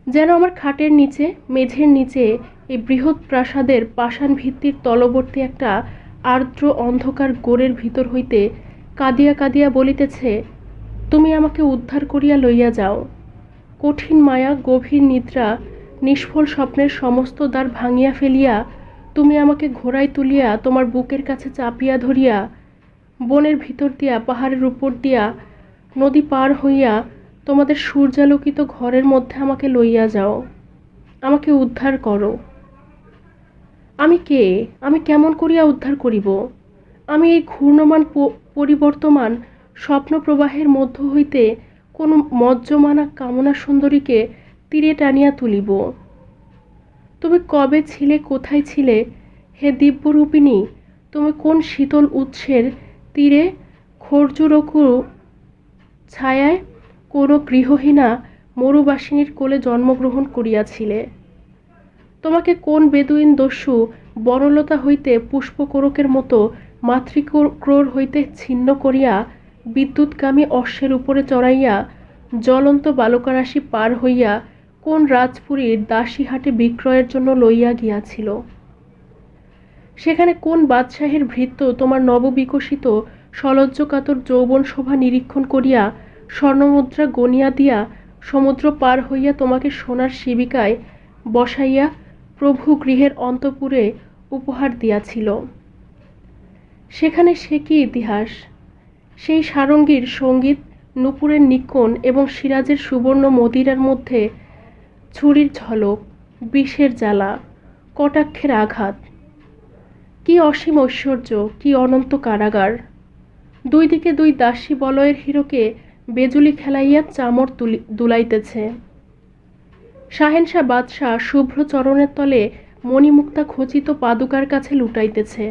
Speaker 1: যেন আমার খাটের নিচে, মেঝের নিচে এই বৃহৎ প্রাসাদের পাষাণ ভিত্তির তলবর্তী একটা আর্দ্র অন্ধকার গোরের ভিতর হইতে কাঁদিয়া কাঁদিয়া বলিতেছে, তুমি আমাকে উদ্ধার করিয়া লইয়া যাও। কঠিন মায়া, গভীর নিদ্রা, নিষ্ফল স্বপ্নের সমস্ত দ্বার ভাঙিয়া ফেলিয়া তুমি আমাকে ঘোড়ায় তুলিয়া তোমার বুকের কাছে চাপিয়া ধরিয়া বনের ভিতর দিয়া, পাহাড়ের উপর দিয়া, নদী পার হইয়া তোমাদের সূর্যালোকিত ঘরের মধ্যে আমাকে লইয়া যাও। আমাকে উদ্ধার করো। আমি কে? আমি কেমন করিয়া উদ্ধার করিব? আমি এই ঘূর্ণমান পরিবর্তমান স্বপ্ন প্রবাহের মধ্য হইতে কোন মজ্জমানা কামনা সুন্দরীকে তীরে টানিয়া তুলিব। তুমি কবে ছিলে, কোথায় ছিলে হে দিব্যরূপিণী? তুমি কোন শীতল উৎসের তীরে খর্জুরকু ছায়ায় কোনো গৃহহীনা মরুবাসিনীর কোলে জন্মগ্রহণ করিয়াছিলে? তোমাকে কোন বেদুইন দস্যু বনলতা হইতে পুষ্পকোরকের মতো মাতৃক্রোড় হইতে ছিন্ন করিয়া বিদ্যুৎগামী অশ্বের উপরে চড়াইয়া জ্বলন্ত বালুকারাশি পার হইয়া কোন রাজপুরীর দাসীহাটে বিক্রয়ের জন্য লইয়া গিয়াছিল? সেখানে কোন বাদশাহের ভৃত্য তোমার নববিকশিত সলজ্জকাতর যৌবন শোভা নিরীক্ষণ করিয়া স্বর্ণমুদ্রা গনিয়া দিয়া সমুদ্র পার হইয়া তোমাকে সোনার শিবিকায় বসাইয়া প্রভু গৃহের অন্তঃপুরে উপহার দিয়াছিল। সেখানে সে কি ইতিহাস! সেই সারঙ্গীর সঙ্গীত, নূপুরের নিক্কণ এবং সিরাজের সুবর্ণ মদিরার মধ্যে ছুরির ঝলক, বিষের জ্বালা, কটাক্ষের আঘাত। কি অসীম ঐশ্বর্য, কি অনন্ত কারাগার! দুই দিকে দুই দাসী বলয়ের হীরকে বেজুলি খেলাইয়া চামর দুলাইতেছে। শাহেনশাহ বাদশাহ শুভ্র চরণের তলে মণিমুক্তা খচিত পাদুকার কাছে লুটাইতেছে।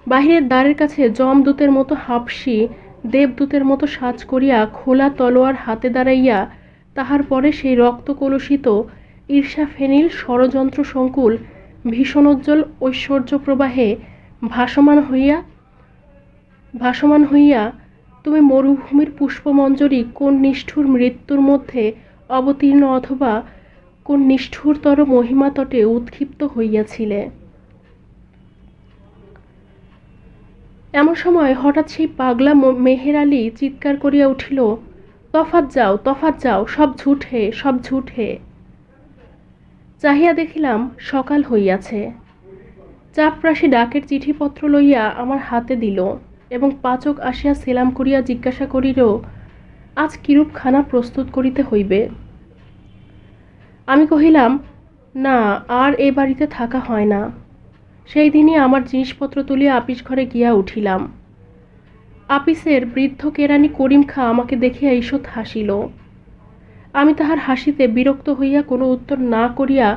Speaker 1: বাহিরের দ্বারের কাছে যমদূতের মতো হাবশি দেবদূতের মতো সাজ করিয়া খোলা তলোয়ার হাতে দাঁড়াইয়া তাহার পরে সেই রক্ত কলুষিত ঈর্ষা ফেনিল ষড়যন্ত্র সংকুল ভীষণোজ্জ্বল ঐশ্বর্য প্রবাহে ভাসমান হইয়া তুমি মরুভূমির পুষ্পমঞ্জরি কোন নিষ্ঠুর মৃত্যুর মধ্যে অবতীর্ণ অথবা কোন নিষ্ঠুরতর মহিমাতটে উৎক্ষিপ্ত হইয়াছিলে। এমন সময় হঠাৎ সেই পাগলা মেহের আলী চিৎকার করিয়া উঠিল, তফাৎ যাও, তফাৎ যাও, সব ঝুঠে, সব ঝুঠে। চাহিয়া দেখিলাম সকাল হইয়াছে। চাপরাশি ডাকের চিঠিপত্র লইয়া আমার হাতে দিল এবং পাচক আসিয়া সেলাম করিয়া জিজ্ঞাসা করিল, আজ কিরূপ খানা প্রস্তুত করিতে হইবে? আমি কহিলাম, না, আর এ বাড়িতে থাকা হয় না। সেই দিনই আমার জিনিসপত্র তুলিয়া আপিস ঘরে গিয়া উঠিলাম। আপিসের বৃদ্ধ কেরানি করিম খাঁ আমাকে দেখিয়া ঈষৎ হাসিল। আমি তাহার হাসিতে বিরক্ত হইয়া কোনো উত্তর না করিয়া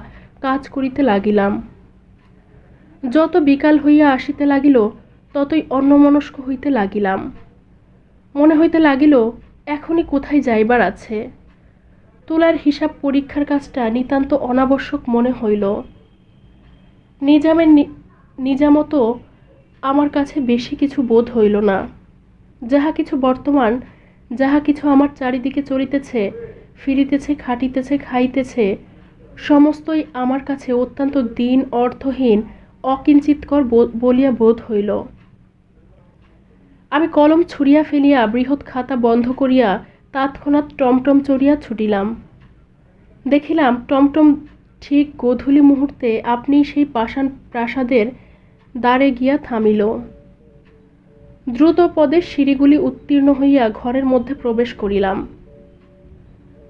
Speaker 1: কাজ করিতে লাগিলাম। যত বিকাল হইয়া আসিতে লাগিল ততই অন্যমনস্ক হইতে লাগিলাম। মনে হইতে লাগিল এখনই কোথায় যাইবার আছে। তুলার হিসাব পরীক্ষার কাজটা নিতান্ত অনাবশ্যক মনে হইল। নিজামের নিজামতো আমার কাছে বেশি কিছু বোধ হইল না। যাহা কিছু বর্তমান, যাহা কিছু আমার চারিদিকে চলিতেছে, ফিরিতেছে, খাটিতেছে, খাইতেছে, সমস্তই আমার কাছে অত্যন্ত দীন, অর্থহীন, অকিঞ্চিৎকর বলিয়া বোধ হইল। আমি কলম ছুঁড়িয়া ফেলিয়া বৃহৎ খাতা বন্ধ করিয়া তৎক্ষণাৎ টমটম চড়িয়া ছুটিলাম। দেখিলাম টমটম ঠিক গোধূলি মুহূর্তে আপনি সেই পাষাণ প্রাসাদের দ্বারে গিয়া থামিল। দ্রুত পদে সিঁড়িগুলি উত্তীর্ণ হইয়া ঘরের মধ্যে প্রবেশ করিলাম।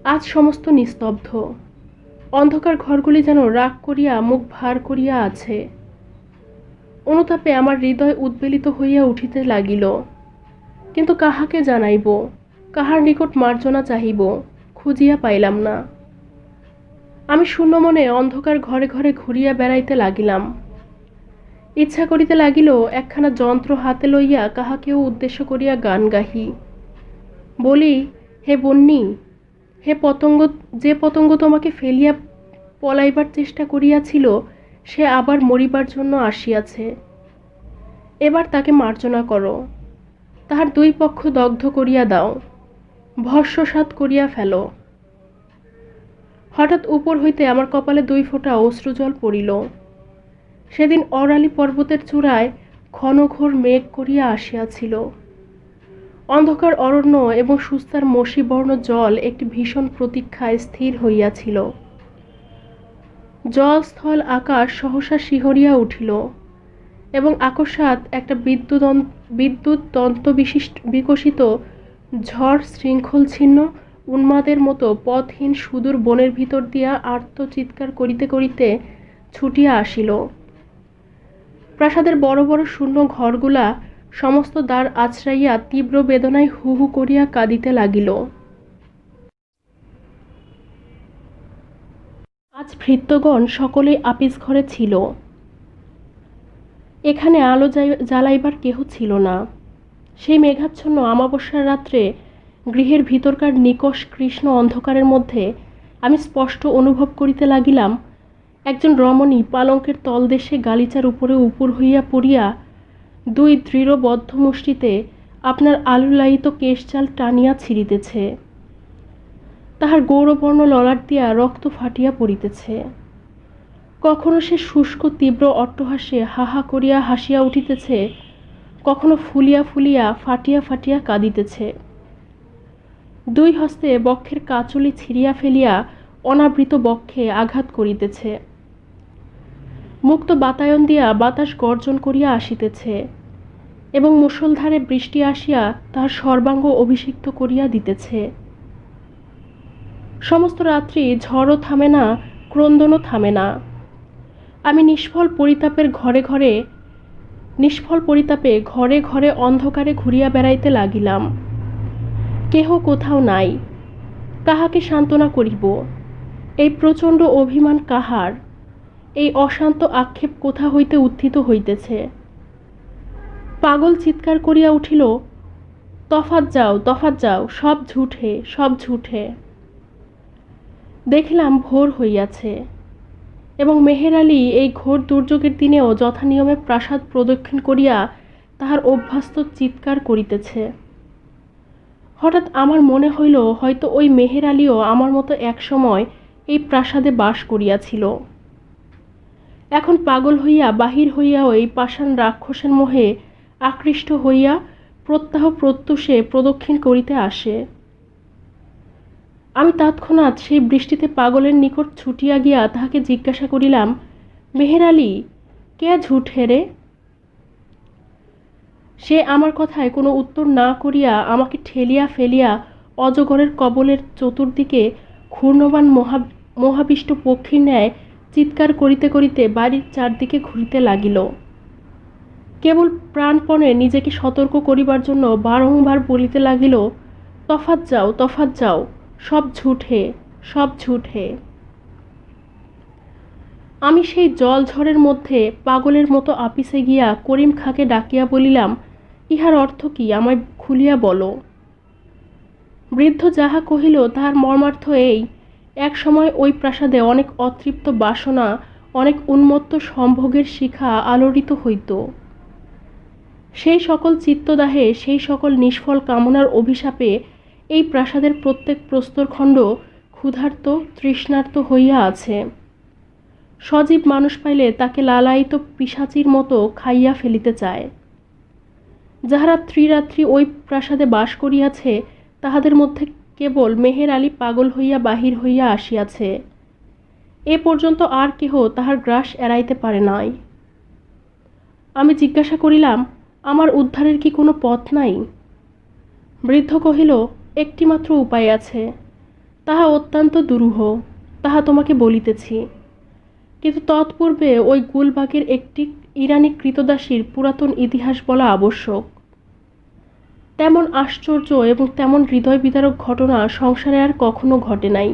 Speaker 1: আজ সমস্ত নিস্তব্ধ। অন্ধকার ঘরগুলি যেন রাগ করিয়া মুখ ভার করিয়া আছে। অনুতাপে আমার হৃদয় উদ্বেলিত হইয়া উঠিতে লাগিল। কিন্তু কাহাকে জানাইব, কাহার নিকট মার্জনা চাহিব, খুঁজিয়া পাইলাম না। আমি শূন্য মনে অন্ধকার ঘরে ঘরে ঘুরিয়া বেড়াইতে লাগিলাম। ইচ্ছা করিতে লাগিল একখানা যন্ত্র হাতে লইয়া কাহাকেও উদ্দেশ্য করিয়া গান গাহি। বলি, হে বন্যী, হে পতঙ্গ, যে পতঙ্গ তোমাকে ফেলিয়া পলাইবার চেষ্টা করিয়াছিল সে আবার মরিবার জন্য আসিয়াছে। এবার তাকে মার্জনা করো, তাহার দুই পক্ষ দগ্ধ করিয়া দাও, ভস্মসাৎ করিয়া ফেলো। হঠাৎ উপর হইতে আমার কপালে দুই ফোঁটা অশ্রুজল পড়িল। সেদিন অরালি পর্বতের চূড়ায় ঘনঘোর মেঘ করিয়া আসিয়াছিল। অন্ধকার অরণ্য এবং সুস্তার মসীবর্ণ জল একটি ভীষণ প্রতীক্ষায় স্থির হইয়াছিল। জল, স্থল, আকাশ সহসা শিহরিয়া উঠিল এবং আকস্মাৎ একটা বিদ্যুৎ তন্ত্র বিকশিত ঝড় শৃঙ্খল ছিন্ন উন্মাদের মতো পথহীন সুদূর বনের ভিতর দিয়া আর্ত চিৎকার করিতে করিতে ছুটিয়া আসিল। প্রাসাদের বড় বড় শূন্য ঘরগুলা সমস্ত দ্বার আছড়াইয়া তীব্র বেদনায় হু হু করিয়া কাঁদিতে লাগিল। আজ ভৃত্যগণ সকলেই আপিস ঘরে ছিল। এখানে আলো জ্বালাইবার কেহ ছিল না। সেই মেঘাচ্ছন্ন অমাবস্যার রাত্রে গৃহের ভিতরকার নিকষ কৃষ্ণ অন্ধকারের মধ্যে আমি স্পষ্ট অনুভব করিতে লাগিলাম একজন রমণী পালঙ্কের তলদেশে গালিচার উপরে উপর হইয়া পড়িয়া দুই দৃঢ় বদ্ধ মুষ্টিতে আপনার আলুলায়িত কেশজাল টানিয়া ছিঁড়িতেছে। তাহার গৌরবর্ণ ললাট দিয়া রক্ত ফাটিয়া পড়িতেছে। কখনো সে শুষ্ক তীব্র অট্টহাসে হা হা করিয়া হাসিয়া উঠিতেছে, কখনো ফুলিয়া ফুলিয়া ফাটিয়া ফাটিয়া কাঁদিতেছে। দুই হস্তে বক্ষের কাচুলি ছিঁড়িয়া ফেলিয়া অনাবৃত বক্ষে আঘাত করিতেছে। মুক্ত বাতায়ন দিয়া বাতাস গর্জন করিয়া আসিতেছে এবং মুষলধারে বৃষ্টি আসিয়া তাহার সর্বাঙ্গ অভিষিক্ত করিয়া দিতেছে। সমস্ত রাত্রি ঝড়ও থামে না, ক্রন্দনও থামে না। আমি নিষ্ফল পরিতাপে ঘরে ঘরে অন্ধকারে ঘুরিয়া বেড়াইতে লাগিলাম। কেহ কোথাও নাই। কাহাকে সান্ত্বনা করিব? এই প্রচণ্ড অভিমান কাহার? এই অশান্ত আক্ষেপ কোথা হইতে উত্থিত হইতেছে? পাগল চিৎকার করিয়া উঠিল, তফাৎ যাও, তফাৎ যাও, সব ঝুঠে, সব ঝুঠে। দেখিলাম ভোর হইয়াছে এবং মেহের আলী এই ঘোর দুর্যোগের দিনেও যথানিয়মে প্রাসাদ প্রদক্ষিণ করিয়া তাহার অভ্যস্ত চিৎকার করিতেছে। হঠাৎ আমার মনে হইল হয়তো ওই মেহের আলীও আমার মতো একসময় এই প্রাসাদে বাস করিয়াছিল। এখন পাগল হইয়া বাহির হইয়াও এই পাষাণ রাক্ষসের মোহে আকৃষ্ট হইয়া প্রত্যাহ প্রত্যুষে প্রদক্ষিণ করিতে আসে। আমি তৎক্ষণাৎ সেই বৃষ্টিতে পাগলের নিকট ছুটিয়া গিয়া তাহাকে জিজ্ঞাসা করিলাম, মেহের আলী, কে ঝুঠে রে? সে আমার কথায় কোনো উত্তর না করিয়া আমাকে ঠেলিয়া ফেলিয়া অজগরের কবলের চতুর্দিকে ঘূর্ণবান মহাবিষ্ট পক্ষীর ন্যায় চিৎকার করিতে করিতে বাড়ির চারদিকে ঘুরিতে লাগিল। কেবল প্রাণপণে নিজেকে সতর্ক করিবার জন্য বারংবার বলিতে লাগিল, তফাৎ যাও, তফাৎ যাও, সব ঝুঠে, সব ঝুঠে। আমি সেই জল ঝড়ের মধ্যে পাগলের মতো আপিসে গিয়া করিম খাঁকে ডাকিয়া বলিলাম, ইহার অর্থ কি, আমায় খুলিয়া বলো। বৃদ্ধ যাহা কহিল তাহার মর্মার্থ এই, এক সময় ওই প্রাসাদে অনেক অতৃপ্ত বাসনা, অনেক উন্মত্ত সম্ভোগের শিখা আলোড়িত হইত। সেই সকল চিত্তদাহে, সেই সকল নিষ্ফল কামনার অভিশাপে এই প্রাসাদের প্রত্যেক প্রস্তরখণ্ড ক্ষুধার্ত তৃষ্ণার্ত হইয়া আছে। সজীব মানুষ পাইলে তাকে লালায়িত পিশাচির মতো খাইয়া ফেলিতে চায়। যাহারা ত্রিরাত্রি ওই প্রাসাদে বাস করিয়াছে তাহাদের মধ্যে কেবল মেহের আলী পাগল হইয়া বাহির হইয়া আসিয়াছে। এ পর্যন্ত আর কেহ তাহার গ্রাস এড়াইতে পারে নাই। আমি জিজ্ঞাসা করিলাম, আমার উদ্ধারের কি কোনো পথ নাই? বৃদ্ধ কহিল, একটিমাত্র উপায় আছে, তাহা অত্যন্ত দুরূহ, তাহা তোমাকে বলিতেছি। কিন্তু তৎপূর্বে ওই গুলবাগের একটি ইরানি কৃতদাসীর পুরাতন ইতিহাস বলা আবশ্যক। তেমন আশ্চর্য এবং তেমন হৃদয় বিদারক ঘটনা সংসারে আর কখনো ঘটে নাই।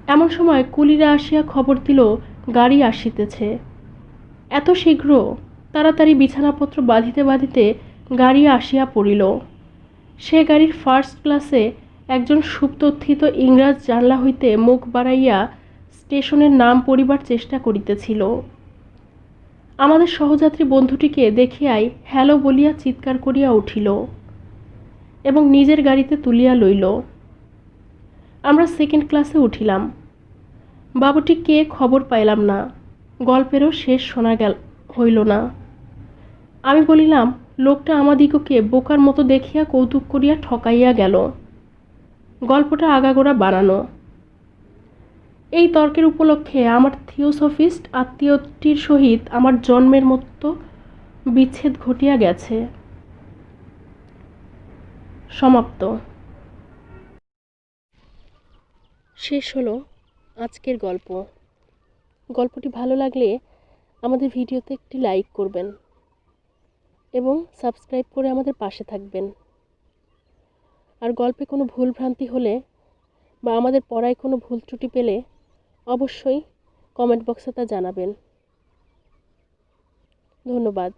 Speaker 1: এমন সময় কুলিরা আসিয়া খবর দিল, গাড়ি আসিতেছে। এত শীঘ্র? তাড়াতাড়ি বিছানাপত্র বাঁধিতে বাঁধিতে গাড়ি আসিয়া পড়িল। সে গাড়ির ফার্স্ট ক্লাসে একজন সুপ্তথিত ইংরাজ জানলা হইতে মুখ বাড়াইয়া স্টেশনের নাম পড়িবার চেষ্টা করিতেছিল। আমাদের সহযাত্রী বন্ধুটিকে দেখিয়াই হ্যালো বলিয়া চিৎকার করিয়া উঠিল এবং নিজের গাড়িতে তুলিয়া লইল। আমরা সেকেন্ড ক্লাসে উঠিলাম। বাবুটি কে খবর পাইলাম না, গল্পেরও শেষ শোনা হইল না। আমি বলিলাম, লোকটা আমাদিগকে বোকার মতো দেখিয়া কৌতুক করিয়া ঠকাইয়া গেল। গল্পটা আগাগোড়া বানানো। এই তর্কের উপলক্ষে আমার থিওসফিস্ট আত্মীয়টির সহিত আমার জন্মের মতো বিচ্ছেদ ঘটিয়া গেছে। সমাপ্ত। শেষ হলো আজকের গল্প। গল্পটি ভালো লাগলে আমাদের ভিডিওতে একটি লাইক করবেন এবং সাবস্ক্রাইব করে আমাদের পাশে থাকবেন। আর গল্পে কোনো ভুল ভ্রান্তি হলে বা আমাদের পড়ায় কোনো ভুল ত্রুটি পেলে অবশ্যই কমেন্ট বক্সে তা জানাবেন। ধন্যবাদ।